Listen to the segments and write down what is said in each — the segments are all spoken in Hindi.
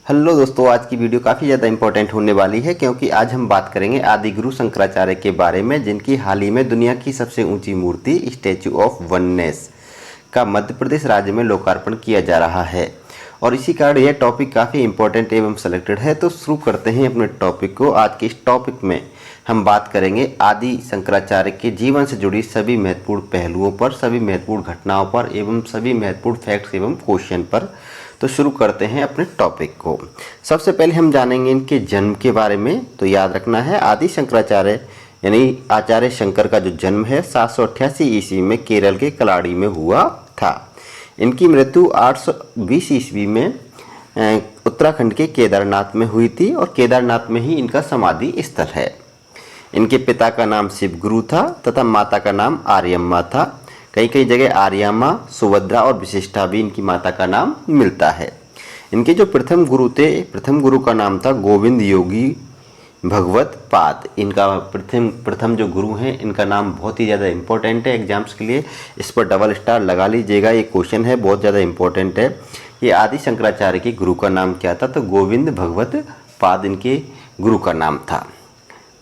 हेलो दोस्तों, आज की वीडियो काफ़ी ज़्यादा इंपॉर्टेंट होने वाली है क्योंकि आज हम बात करेंगे आदि गुरु शंकराचार्य के बारे में, जिनकी हाल ही में दुनिया की सबसे ऊंची मूर्ति स्टैचू ऑफ वननेस का मध्य प्रदेश राज्य में लोकार्पण किया जा रहा है। और इसी कारण यह टॉपिक काफ़ी इंपॉर्टेंट एवं सेलेक्टेड है। तो शुरू करते हैं अपने टॉपिक को। आज के इस टॉपिक में हम बात करेंगे आदि शंकराचार्य के जीवन से जुड़ी सभी महत्वपूर्ण पहलुओं पर, सभी महत्वपूर्ण घटनाओं पर एवं सभी महत्वपूर्ण फैक्ट्स एवं क्वेश्चन पर। तो शुरू करते हैं अपने टॉपिक को। सबसे पहले हम जानेंगे इनके जन्म के बारे में। तो याद रखना है, आदि शंकराचार्य यानी आचार्य शंकर का जो जन्म है 788 ईस्वी में केरल के कलाड़ी में हुआ था। इनकी मृत्यु 820 ईस्वी में उत्तराखंड के केदारनाथ में हुई थी और केदारनाथ में ही इनका समाधि स्थल है। इनके पिता का नाम शिवगुरु था तथा माता का नाम आर्यम्मा था। कई कई जगह आर्यम्मा, सुभद्रा और विशिष्टा भी इनकी माता का नाम मिलता है। इनके जो प्रथम गुरु थे, प्रथम गुरु का नाम था गोविंद योगी भगवत पाद। इनका प्रथम जो गुरु हैं, इनका नाम बहुत ही ज़्यादा इंपॉर्टेंट है एग्जाम्स के लिए। इस पर डबल स्टार लगा लीजिएगा, ये क्वेश्चन है, बहुत ज़्यादा इंपॉर्टेंट है। ये आदि शंकराचार्य के गुरु का नाम क्या था? तो गोविंद भगवत पाद इनके गुरु का नाम था।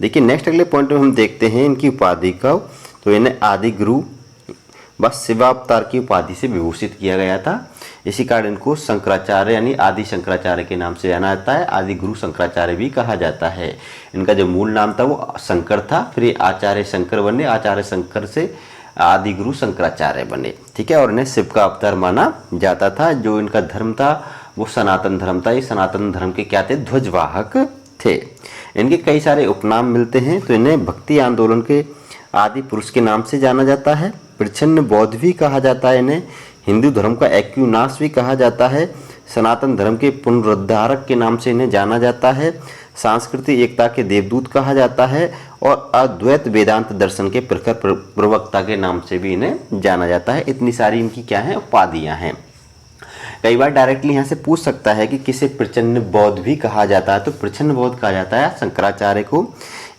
देखिए नेक्स्ट अगले पॉइंट में हम देखते हैं इनकी उपाधि का। तो इन्हें आदि गुरु बस शिवावतार की उपाधि से विभूषित किया गया था। इसी कारण इनको शंकराचार्य यानी आदि शंकराचार्य के नाम से जाना जाता है। आदि गुरु शंकराचार्य भी कहा जाता है। इनका जो मूल नाम था वो शंकर था, फिर ये आचार्य शंकर बने, आचार्य शंकर से आदि गुरु शंकराचार्य बने। ठीक है, और इन्हें शिव का अवतार माना जाता था। जो इनका धर्म था वो सनातन धर्म था। ये सनातन धर्म के क्या थे? ध्वजवाहक थे। इनके कई सारे उपनाम मिलते हैं। तो इन्हें भक्ति आंदोलन के आदि पुरुष के नाम से जाना जाता है। प्रच्छन्न बौद्ध भी कहा जाता है इन्हें। हिंदू धर्म का एक्यूनास भी कहा जाता है। सनातन धर्म के पुनरुद्धारक के नाम से इन्हें जाना जाता है। सांस्कृतिक एकता के देवदूत कहा जाता है और अद्वैत वेदांत दर्शन के प्रखर प्रवक्ता के नाम से भी इन्हें जाना जाता है। इतनी सारी इनकी क्या है? उपाधियां हैं। कई बार डायरेक्टली यहाँ से पूछ सकता है कि किसे प्रच्छन्न बौद्ध भी कहा जाता है? तो प्रच्छन्न बौद्ध कहा जाता है शंकराचार्य को।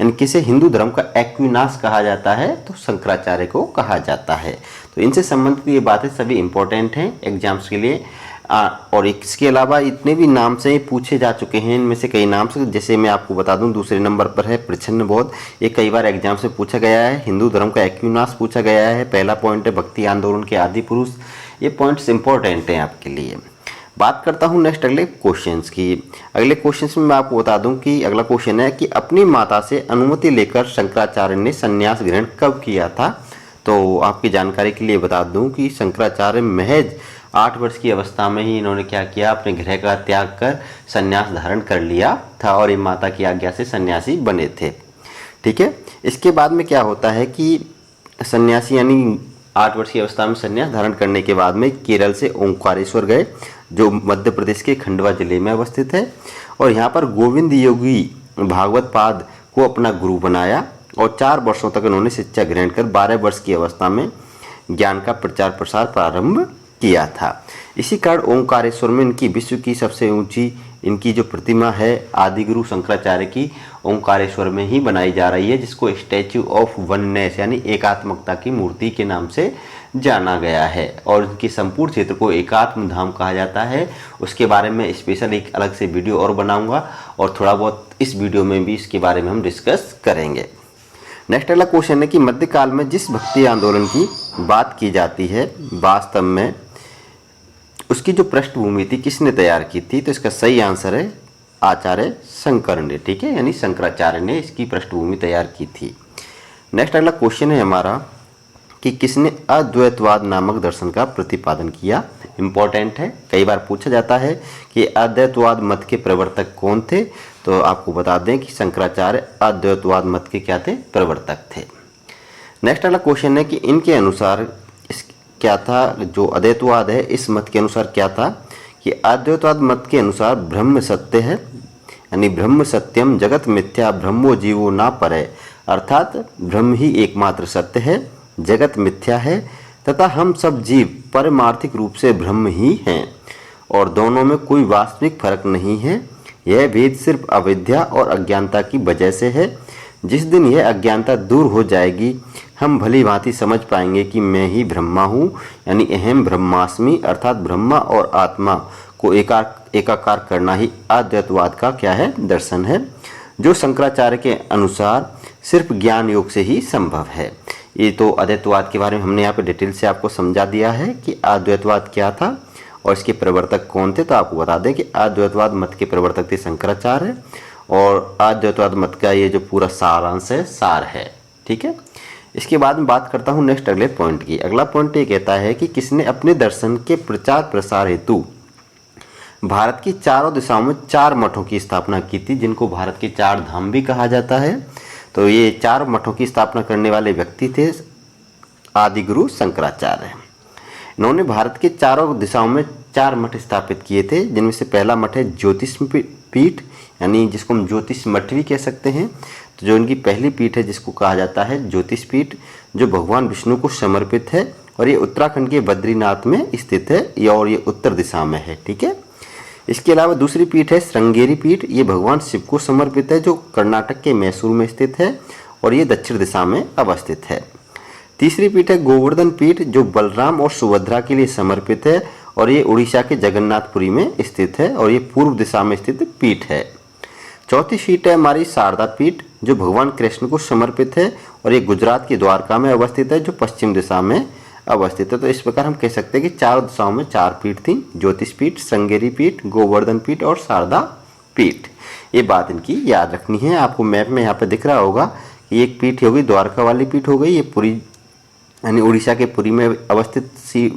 यानी किसे हिंदू धर्म का एक्विनास कहा जाता है? तो शंकराचार्य को कहा जाता है। तो इनसे संबंधित ये बातें सभी इंपॉर्टेंट हैं एग्जाम्स के लिए। और इसके अलावा इतने भी नाम से पूछे जा चुके हैं, इनमें से कई नाम से, जैसे मैं आपको बता दूं दूसरे नंबर पर है प्रच्छन्न बौद्ध। ये कई बार एग्जाम से पूछा गया है। हिंदू धर्म का एक्विनास पूछा गया है। पहला पॉइंट है भक्ति आंदोलन के आदि पुरुष। ये पॉइंट्स इंपॉर्टेंट हैं आपके लिए। बात करता हूँ नेक्स्ट अगले क्वेश्चंस की। अगले क्वेश्चंस में मैं आपको बता दूं कि अगला क्वेश्चन है कि अपनी माता से अनुमति लेकर शंकराचार्य ने संन्यास ग्रहण कब किया था? तो आपकी जानकारी के लिए बता दूं कि शंकराचार्य महज 8 वर्ष की अवस्था में ही इन्होंने क्या किया? अपने गृह का त्याग कर संन्यास धारण कर लिया था और ये माता की आज्ञा से सन्यासी बने थे। ठीक है, इसके बाद में क्या होता है कि सन्यासी यानी 8 वर्ष की अवस्था में संन्यास धारण करने के बाद में केरल से ओंकारेश्वर गए, जो मध्य प्रदेश के खंडवा जिले में अवस्थित है। और यहाँ पर गोविंद योगी भागवत पाद को अपना गुरु बनाया और 4 वर्षों तक उन्होंने शिक्षा ग्रहण कर 12 वर्ष की अवस्था में ज्ञान का प्रचार प्रसार प्रारंभ किया था। इसी कारण ओंकारेश्वर में इनकी विश्व की सबसे ऊंची इनकी जो प्रतिमा है आदि गुरु शंकराचार्य की, ओंकारेश्वर में ही बनाई जा रही है, जिसको स्टैचू ऑफ वननेस यानी एकात्मकता की मूर्ति के नाम से जाना गया है। और इनके संपूर्ण क्षेत्र को एकात्म धाम कहा जाता है। उसके बारे में स्पेशल एक अलग से वीडियो और बनाऊंगा और थोड़ा बहुत इस वीडियो में भी इसके बारे में हम डिस्कस करेंगे। नेक्स्ट अगला क्वेश्चन है कि मध्यकाल में जिस भक्ति आंदोलन की बात की जाती है, वास्तव में उसकी जो पृष्ठभूमि थी किसने तैयार की थी? तो इसका सही आंसर है आचार्य शंकर ने। ठीक है, यानी शंकराचार्य ने इसकी पृष्ठभूमि तैयार की थी। नेक्स्ट अगला क्वेश्चन है हमारा कि किसने अद्वैतवाद नामक दर्शन का प्रतिपादन किया? इंपॉर्टेंट है, कई बार पूछा जाता है कि अद्वैतवाद मत के प्रवर्तक कौन थे? तो आपको बता दें कि शंकराचार्य अद्वैतवाद मत के क्या थे? प्रवर्तक थे। नेक्स्ट अगला क्वेश्चन है कि इनके अनुसार क्या था? जो अद्वैतवाद है इस मत के अनुसार क्या था कि अद्वैतवाद मत के अनुसार ब्रह्म सत्य है, यानी ब्रह्म सत्यम जगत मिथ्या ब्रह्मो जीवो ना परे, अर्थात ब्रह्म ही एकमात्र सत्य है, जगत मिथ्या है तथा हम सब जीव परमार्थिक रूप से ब्रह्म ही हैं और दोनों में कोई वास्तविक फर्क नहीं है। यह भेद सिर्फ अविद्या और अज्ञानता की वजह से है। जिस दिन यह अज्ञानता दूर हो जाएगी हम भली भांति समझ पाएंगे कि मैं ही ब्रह्मा हूँ, यानी अहम ब्रह्मास्मि, अर्थात ब्रह्मा और आत्मा को एकाकार करना ही अद्वैतवाद का क्या है, दर्शन है, जो शंकराचार्य के अनुसार सिर्फ ज्ञान योग से ही संभव है। ये तो अद्वैतवाद के बारे में हमने यहाँ पे डिटेल से आपको समझा दिया है कि अद्वैतवाद क्या था और इसके प्रवर्तक कौन थे। तो आपको बता दें कि अद्वैतवाद मत के प्रवर्तक थे शंकराचार्य, और अद्वैतवाद मत का ये जो पूरा सारांश है, सार है। ठीक है, इसके बाद में बात करता हूँ नेक्स्ट अगले पॉइंट की। अगला पॉइंट ये कहता है कि किसने अपने दर्शन के प्रचार प्रसार हेतु भारत की चारों दिशाओं में 4 मठों की स्थापना की थी, जिनको भारत के 4 धाम भी कहा जाता है। तो ये 4 मठों की स्थापना करने वाले व्यक्ति थे आदिगुरु शंकराचार्य। इन्होंने भारत के चारों दिशाओं में 4 मठ स्थापित किए थे, जिनमें से पहला मठ है ज्योतिष पीठ, यानी जिसको हम ज्योतिष मठ भी कह सकते हैं। तो जो इनकी पहली पीठ है जिसको कहा जाता है ज्योतिष पीठ, जो भगवान विष्णु को समर्पित है, और ये उत्तराखंड के बद्रीनाथ में स्थित है, और ये उत्तर दिशा में है। ठीक है, इसके अलावा दूसरी पीठ है श्रृंगेरी पीठ, ये भगवान शिव को समर्पित है, जो कर्नाटक के मैसूर में स्थित है, और ये दक्षिण दिशा में अवस्थित है। तीसरी पीठ है गोवर्धन पीठ, जो बलराम और सुभद्रा के लिए समर्पित है, और ये उड़ीसा के जगन्नाथपुरी में स्थित है, और ये पूर्व दिशा में स्थित पीठ है। चौथी पीठ है हमारी शारदा पीठ, जो भगवान कृष्ण को समर्पित है, और ये गुजरात के द्वारका में अवस्थित है, जो पश्चिम दिशा में अवस्थित है। तो इस प्रकार हम कह सकते हैं कि 4 दिशाओं में 4 पीठ थी, ज्योतिष पीठ, श्रृंगेरी पीठ, गोवर्धन पीठ और शारदा पीठ। ये बात इनकी याद रखनी है। आपको मैप में यहाँ पे दिख रहा होगा कि एक पीठ हो गई द्वारका वाली पीठ हो गई, ये पुरी यानी उड़ीसा के पुरी में अवस्थित सी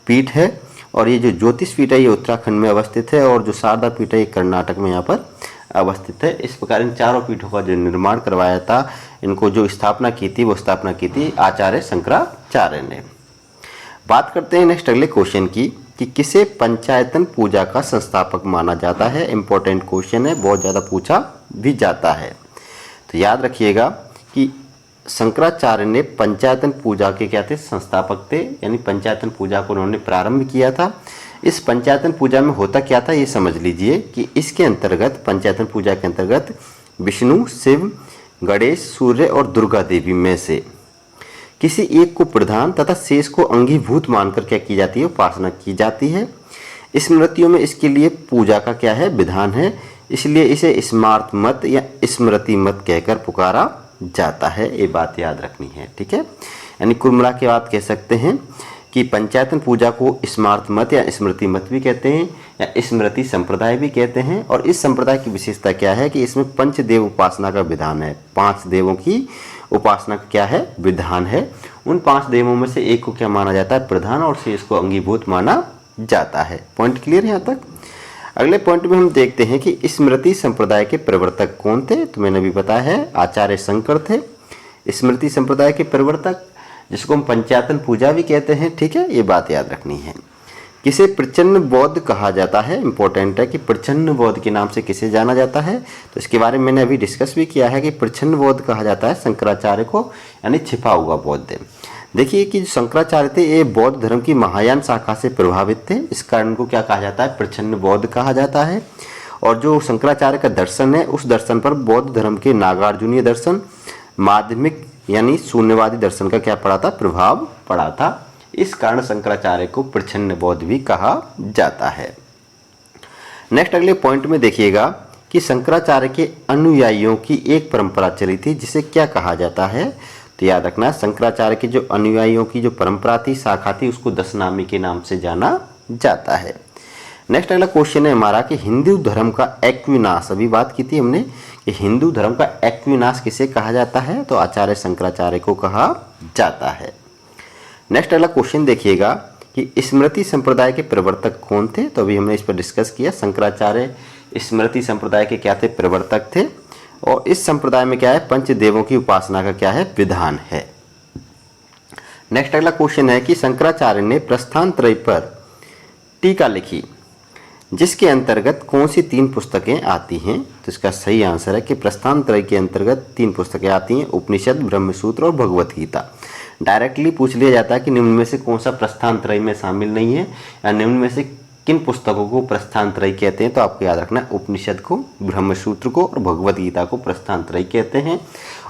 पीठ है, और ये जो ज्योतिष पीठ है ये उत्तराखंड में अवस्थित है, और जो शारदा पीठ है ये कर्नाटक में यहाँ पर अवस्थित है। इस प्रकार इन चारों पीठों का जो निर्माण करवाया था, इनको जो स्थापना की थी, वो स्थापना की थी आचार्य शंकराचार्य ने। बात करते हैं नेक्स्ट अगले क्वेश्चन की कि किसे पंचायतन पूजा का संस्थापक माना जाता है। इंपॉर्टेंट क्वेश्चन है, बहुत ज़्यादा पूछा भी जाता है। तो याद रखिएगा कि शंकराचार्य ने पंचायतन पूजा के क्या थे, संस्थापक थे, यानी पंचायतन पूजा को उन्होंने प्रारंभ किया था। इस पंचायतन पूजा में होता क्या था ये समझ लीजिए कि इसके अंतर्गत, पंचायतन पूजा के अंतर्गत विष्णु, शिव, गणेश, सूर्य और दुर्गा देवी में से किसी एक को प्रधान तथा शेष को अंगीभूत मानकर क्या की जाती है, उपासना की जाती है। स्मृतियों में इसके लिए पूजा का क्या है, विधान है, इसलिए इसे स्मार्त मत या स्मृति मत कहकर पुकारा जाता है। ये बात याद रखनी है। ठीक है, यानी कुल मिला के बात कह सकते हैं कि पंचायतन पूजा को स्मार्त मत या स्मृति मत भी कहते हैं, या स्मृति संप्रदाय भी कहते हैं। और इस संप्रदाय की विशेषता क्या है कि इसमें पंचदेव उपासना का विधान है। 5 देवों की उपासना का क्या है, विधान है। उन 5 देवों में से एक को क्या माना जाता है, प्रधान, और शेष को अंगीभूत माना जाता है। पॉइंट क्लियर है यहाँ तक। अगले पॉइंट में हम देखते हैं कि स्मृति संप्रदाय के प्रवर्तक कौन थे। तो मैंने अभी बताया है आचार्य शंकर थे स्मृति संप्रदाय के प्रवर्तक, जिसको हम पंचायतन पूजा भी कहते हैं। ठीक है, ये बात याद रखनी है। किसे प्रच्छन्न बौद्ध कहा जाता है, इंपॉर्टेंट है कि प्रच्छन्न बौद्ध के नाम से किसे जाना जाता है। तो इसके बारे में मैंने अभी डिस्कस भी किया है कि प्रच्छन्न बौद्ध कहा जाता है शंकराचार्य को, यानी छिपा हुआ बौद्ध। देखिए कि जो शंकराचार्य थे ये बौद्ध धर्म की महायान शाखा से प्रभावित थे, इस कारण को क्या कहा जाता है, प्रच्छन्न बौद्ध कहा जाता है। और जो शंकराचार्य का दर्शन है, उस दर्शन पर बौद्ध धर्म के नागार्जुनीय दर्शन, माध्यमिक यानी शून्यवादी दर्शन का क्या पड़ा था, प्रभाव पड़ा था। इस कारण शंकराचार्य को प्रच्छन्न बौद्ध भी कहा जाता है। नेक्स्ट अगले पॉइंट में देखिएगा कि शंकराचार्य के अनुयायियों की एक परंपरा चली थी, जिसे क्या कहा जाता है। तो याद रखना, शंकराचार्य के जो अनुयायियों की जो परंपरा थी, शाखा थी, उसको दशनामी के नाम से जाना जाता है। नेक्स्ट अगला क्वेश्चन है हमारा कि हिंदू धर्म का एक्विनाश, अभी बात की थी हमने कि हिंदू धर्म का एक्विनाश किसे कहा जाता है। तो आचार्य शंकराचार्य को कहा जाता है। नेक्स्ट अगला क्वेश्चन देखिएगा कि स्मृति संप्रदाय के प्रवर्तक कौन थे। तो अभी हमने इस पर डिस्कस किया, शंकराचार्य स्मृति संप्रदाय के क्या थे, प्रवर्तक थे। और इस संप्रदाय में क्या है, पंचदेवों की उपासना का क्या है, विधान है। नेक्स्ट अगला क्वेश्चन है कि शंकराचार्य ने प्रस्थान त्रय पर टीका लिखी, जिसके अंतर्गत कौन सी 3 पुस्तकें आती हैं। तो इसका सही आंसर है कि प्रस्थान त्रय के अंतर्गत 3 पुस्तकें आती हैं, उपनिषद, ब्रह्मसूत्र और भगवत गीता। डायरेक्टली पूछ लिया जाता है कि निम्न में से कौन सा प्रस्थान त्रय में शामिल नहीं है, या निम्न में से किन पुस्तकों को प्रस्थान त्रय कहते हैं। तो आपको याद रखना है उपनिषद को, ब्रह्मसूत्र को और भगवत गीता को प्रस्थान त्रय कहते हैं।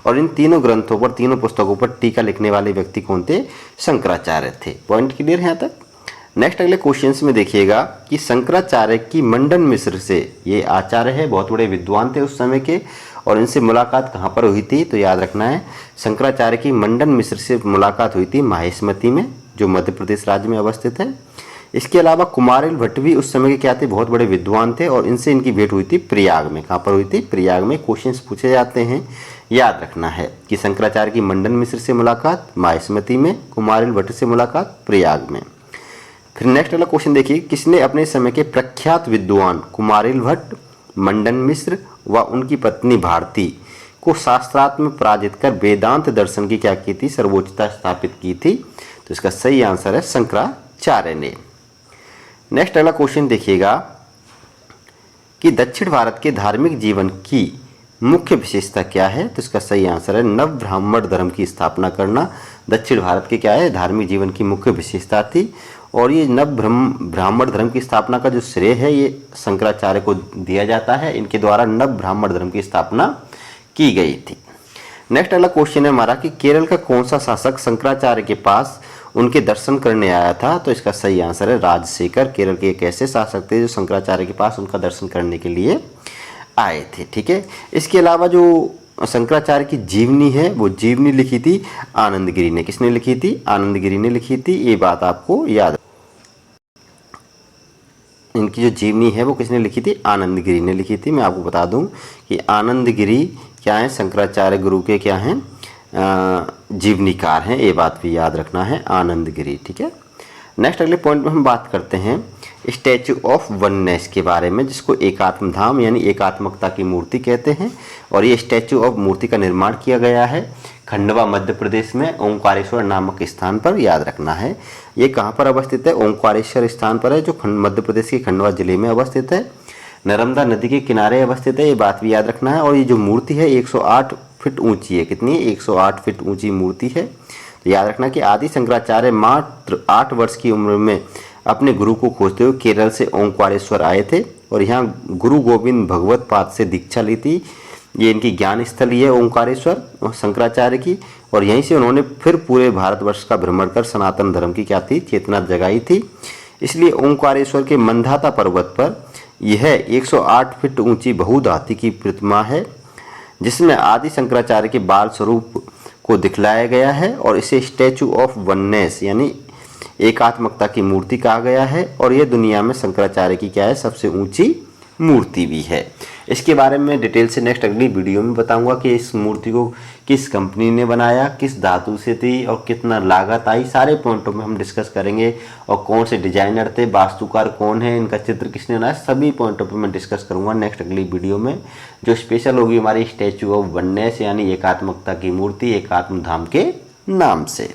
और इन तीनों ग्रंथों पर, तीनों पुस्तकों पर टीका लिखने वाले व्यक्ति कौन थे, शंकराचार्य थे। पॉइंट क्लियर है यहाँ तक। नेक्स्ट अगले क्वेश्चंस में देखिएगा कि शंकराचार्य की मंडन मिश्र से, ये आचार्य है, बहुत बड़े विद्वान थे उस समय के, और इनसे मुलाकात कहाँ पर हुई थी, तो याद रखना है शंकराचार्य की मंडन मिश्र से मुलाकात हुई थी माहिष्मती में, जो मध्य प्रदेश राज्य में अवस्थित है। इसके अलावा कुमारिल भट्ट भी उस समय के क्या थे, बहुत बड़े विद्वान थे, और इनसे इनकी भेंट हुई थी प्रयाग में। कहाँ पर हुई थी, प्रयाग में। क्वेश्चंस पूछे जाते हैं, याद रखना है कि शंकराचार्य की मंडन मिश्र से मुलाकात माहिष्मती में, कुमारिल भट्ट से मुलाकात प्रयाग में। फिर नेक्स्ट वाला क्वेश्चन देखिए, किसने अपने समय के प्रख्यात विद्वान कुमारिल भट्ट, मंडन मिश्र व उनकी पत्नी भारती को शास्त्रार्थ में पराजित कर वेदांत दर्शन की क्या की थी, सर्वोच्चता स्थापित की थी, तो इसका सही आंसर है शंकराचार्य ने। नेक्स्ट अगला क्वेश्चन देखिएगा कि दक्षिण भारत के धार्मिक जीवन की मुख्य विशेषता क्या है, तो इसका सही आंसर है नव ब्राह्मण धर्म की स्थापना करना दक्षिण भारत के क्या है, धार्मिक जीवन की मुख्य विशेषता थी। और ये नव ब्राह्मण धर्म की स्थापना का जो श्रेय है ये शंकराचार्य को दिया जाता है, इनके द्वारा नव ब्राह्मण धर्म की स्थापना की गई थी। नेक्स्ट अगला क्वेश्चन है हमारा कि केरल का कौन सा शासक शंकराचार्य के पास उनके दर्शन करने आया था, तो इसका सही आंसर है राजशेखर। केरल के एक ऐसे शासक थे जो शंकराचार्य के पास उनका दर्शन करने के लिए आए थे। ठीक है, इसके अलावा जो शंकराचार्य की जीवनी है वो जीवनी लिखी थी आनंदगिरी ने। किसने लिखी थी, आनंदगिरी ने लिखी थी, ये बात आपको याद। इनकी जो जीवनी है वो किसने लिखी थी, आनंदगिरी ने लिखी थी। मैं आपको बता दूं कि आनंदगिरी क्या है, शंकराचार्य गुरु के क्या हैं, जीवनीकार हैं, ये बात भी याद रखना है, आनंदगिरी। ठीक है, नेक्स्ट अगले पॉइंट में हम बात करते हैं स्टैचू ऑफ वननेस के बारे में, जिसको एकात्म धाम यानी एकात्मकता की मूर्ति कहते हैं। और ये स्टैचू ऑफ मूर्ति का निर्माण किया गया है खंडवा मध्य प्रदेश में ओंकारेश्वर नामक स्थान पर, याद रखना है। ये कहाँ पर अवस्थित है, ओंकारेश्वर स्थान पर है, जो मध्य प्रदेश के खंडवा जिले में अवस्थित है, नर्मदा नदी के किनारे अवस्थित है, ये बात भी याद रखना है। और ये जो मूर्ति है 108 फीट ऊंची है। कितनी, 108 फीट ऊंची मूर्ति है। तो याद रखना कि आदि शंकराचार्य मात्र 8 वर्ष की उम्र में अपने गुरु को खोजते हुए केरल से ओंकारेश्वर आए थे और यहाँ गुरु गोविंद भगवत पाद से दीक्षा ली थी। ये इनकी ज्ञान स्थली है ओंकारेश्वर शंकराचार्य की, और यहीं से उन्होंने फिर पूरे भारतवर्ष का भ्रमण कर सनातन धर्म की क्या थी, चेतना जगाई थी। इसलिए ओंकारेश्वर के मंदाता पर्वत पर यह 108 फीट ऊंची बहुधातु की प्रतिमा है, जिसमें आदि शंकराचार्य के बाल स्वरूप को दिखलाया गया है, और इसे स्टैचू ऑफ वननेस यानी एकात्मकता की मूर्ति कहा गया है। और यह दुनिया में शंकराचार्य की क्या है, सबसे ऊंची मूर्ति भी है। इसके बारे में डिटेल से नेक्स्ट अगली वीडियो में बताऊंगा कि इस मूर्ति को किस कंपनी ने बनाया, किस धातु से थी और कितना लागत आई, सारे पॉइंटों में हम डिस्कस करेंगे। और कौन से डिजाइनर थे, वास्तुकार कौन है, इनका चित्र किसने बनाया, सभी पॉइंटों पे मैं डिस्कस करूंगा नेक्स्ट अगली वीडियो में, जो स्पेशल होगी हमारी स्टैचू ऑफ वननेस यानी एकात्मकता की मूर्ति एकात्म धाम के नाम से।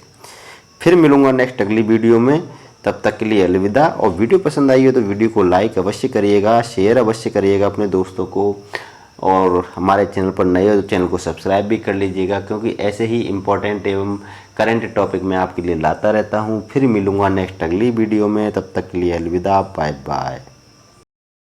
फिर मिलूंगा नेक्स्ट अगली वीडियो में, तब तक के लिए अलविदा। और वीडियो पसंद आई हो तो वीडियो को लाइक अवश्य करिएगा, शेयर अवश्य करिएगा अपने दोस्तों को, और हमारे चैनल पर नए हो तो चैनल को सब्सक्राइब भी कर लीजिएगा, क्योंकि ऐसे ही इम्पोर्टेंट एवं करंट टॉपिक मैं आपके लिए लाता रहता हूँ। फिर मिलूंगा नेक्स्ट अगली वीडियो में, तब तक के लिए अलविदा, बाय बाय।